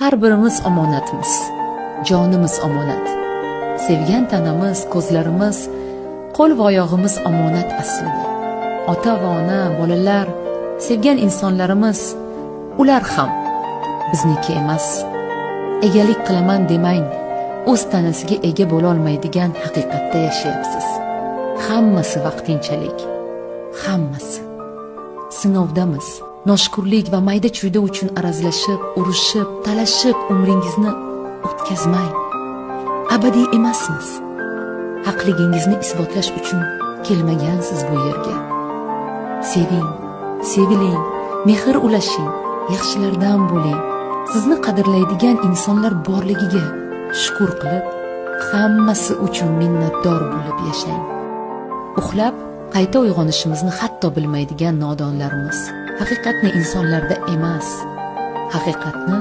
Har birimiz omonatmiz. Jonimiz omonat. Sevgan tanamiz, ko'zlarimiz, qo'l va oyog'imiz omonat aslida. Ota va ona, bolalar, sevgan insonlarimiz, ular ham bizniki emas. Egalik qilaman demang, o'z tanasiga ega bo'la olmaydigan haqiqatda yashayapsiz. Hammasi vaqtinchalik. Hammasi. Sinovdamiz. Noshukurlik va mayda-chuyda uchun arazlashib, urushib, talashib umringizni o'tkazmang. Abadiy emasmiz. Haqligingizni isbotlash uchun kelmagansiz bu yerga. Seving, seviling, mehr ulashing, yaxshilardan bo'ling. Sizni qadrlaydigan insonlar borligiga shukr qilib, hammasi uchun minnatdor bo'lib yashang. Uxlab qayta uyg'onishimizni hatto bilmaydigan nodonlarimiz. Haqiqatni insonlarda emas, haqiqatni